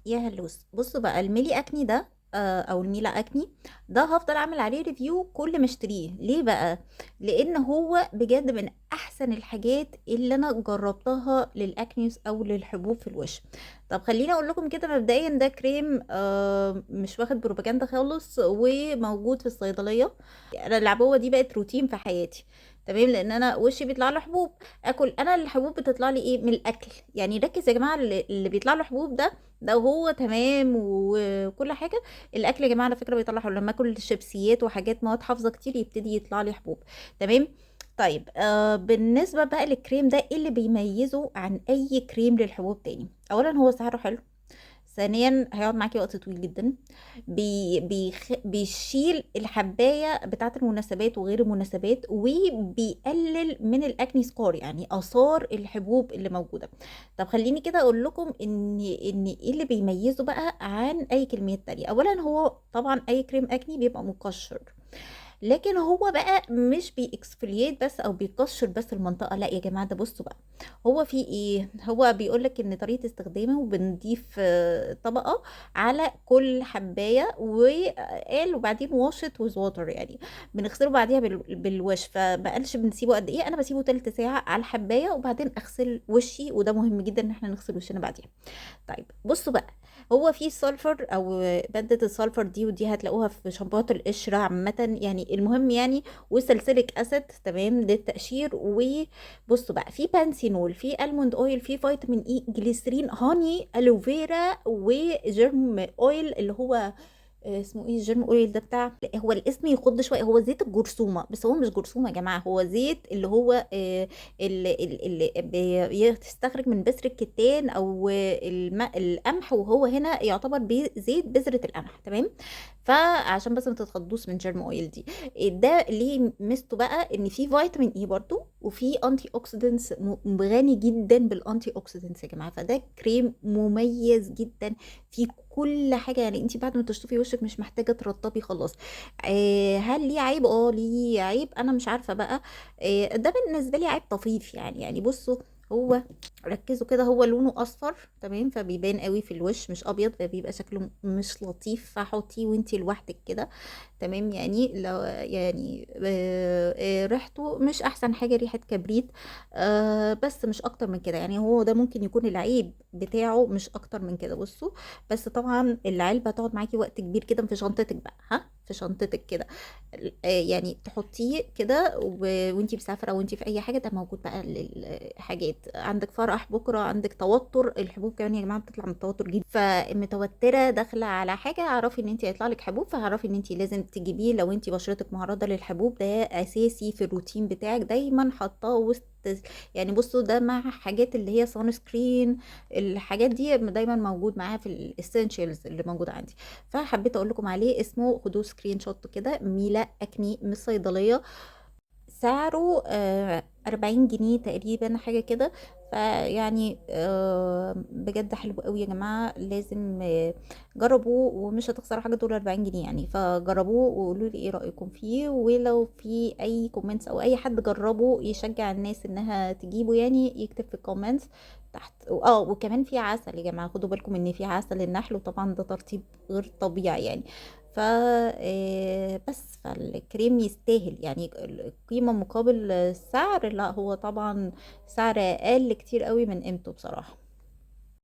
يا هلوس، بصوا بقى الميلي اكني ده، او الميلا اكني ده هفضل اعمل عليه ريفيو كل ما اشتريه. ليه بقى؟ لان هو بجد من احسن الحاجات اللي انا جربتها للاكنيوس او للحبوب في الوش. طب خليني اقول لكم كده مبدئيا، ده كريم مش واخد بروباجندا خالص، وموجود في الصيدليه. انا العبوه دي بقت روتين في حياتي، تمام، لان انا وشي بيطلع له حبوب. اكل انا الحبوب بتطلع لي ايه من الاكل. يعني ركز يا جماعه، اللي بيطلع له حبوب ده وهو تمام وكل حاجه. الاكل يا جماعه على فكره بيطلع حبوب، لما اكل شيبسيات وحاجات مواد حافظه كتير يبتدي يطلع لي حبوب. تمام. طيب بالنسبه بقى للكريم ده، ايه اللي بيميزه عن اي كريم للحبوب تاني؟ اولا هو سعره حلو، ثانيا هيقعد معاكي وقت طويل جدا. بيشيل الحبايه بتاعه المناسبات وغير المناسبات، وبيقلل من الاكني سكار، يعني اثار الحبوب اللي موجوده. طب خليني كده اقول لكم ان ايه اللي بيميزه بقى عن اي كريمات تانية. اولا هو طبعا اي كريم اكني بيبقى مقشر، لكن هو بقى مش بيكسفوليات بس او بيقشر بس المنطقه، لا يا جماعه، ده بصوا بقى. هو في ايه؟ هو بيقولك ان طريقه استخدامه بنضيف طبقه على كل حبايه، وقال وبعدين واشت ويز ووتر، يعني بنغسله بعديها بالوش. فما قالش بنسيبه قد ايه، انا بسيبه تلت ساعه على الحبايه وبعدين اغسل وشي، وده مهم جدا ان احنا نغسل وشنا بعديها. طيب بصوا بقى، هو في سلفر او مادة السلفر دي، ودي هتلاقوها في شامبوهات القشرة عامة، يعني المهم يعني، وسلسليك اسيد، تمام، للتقشير. وبصوا بقى، في بانسينول، في الموند اويل، في فيتامين اي، جليسرين، هاني، الوفيرا، وجيرم اويل اللي هو اسمه ايه الجيرم اويل ده بتاع، لا، هو الاسم يخض شويه، هو زيت الجرثومه، بس هو مش جرثومه يا جماعه، هو زيت اللي هو اللي بيستخرج من بذر الكتان او القمح، وهو هنا يعتبر زيت بذره القمح، تمام. فعشان بس ما تتخضوش من جيرم اويل دي. ده ليه ميزته بقى، ان فيه فيتامين اي برضو، وفي انتي اوكسيدنتس، غني جدا بالانتي اوكسيدنتس يا جماعه. فده كريم مميز جدا في كل حاجه، يعني انت بعد ما تشطفي وشك مش محتاجه ترطبي خلاص. هل ليه عيب؟ ليه عيب، انا مش عارفه بقى. ده بالنسبه لي عيب طفيف، يعني بصوا، هو ركزوا كده، هو لونه اصفر، تمام، فبيبان قوي في الوش، مش ابيض، فبيبقى شكله مش لطيف، فحطيه وانتي لوحدك كده، تمام. يعني لو يعني ريحته مش احسن حاجه، ريحه كبريت، بس مش اكتر من كده، يعني هو ده ممكن يكون العيب بتاعه، مش اكتر من كده. بصوا، بس طبعا العلبه تقعد معاكي وقت كبير كده في شنطتك بقى، ها، في شنطتك كده. يعني تحطيه كده وانتي مسافره، وانتي في اي حاجه، ده موجود بقى للحاجات. عندك فرح بكره، عندك توتر، الحبوب كمان يا جماعه بتطلع من التوتر جدا، فمتوتره داخله على حاجه، اعرفي ان انتي هيطلع لك حبوب، فاعرفي ان انتي لازم تجيبيه. لو انتي بشرتك معرضه للحبوب، ده اساسي في الروتين بتاعك، دايما حطاه وسط. يعني بصوا، ده مع حاجات اللي هي سان سكرين، الحاجات دي دايما موجود معاها في الاسينشالز اللي موجوده عندي. فحبيت اقول لكم عليه، اسمه خدوه سكرين شوت كده، ميلا اكني من الصيدليه. سعره 40 جنيه تقريبا، حاجة كده. فيعني بجد حلو قوي يا جماعة، لازم جربوه، ومش هتخسروا حاجة دول 40 جنيه يعني. فجربوه وقولوا لي ايه رأيكم فيه، ولو في اي كومنتس او اي حد جربه يشجع الناس انها تجيبه، يعني يكتب في الكومنتس تحت. وكمان في عسل يا جماعة، خدوا بالكم ان في عسل النحل، وطبعا ده ترطيب غير طبيعي يعني. ف بس فالكريم يستاهل، يعني القيمة مقابل السعر، لا هو طبعا سعر اقل كتير قوي من قيمته بصراحة.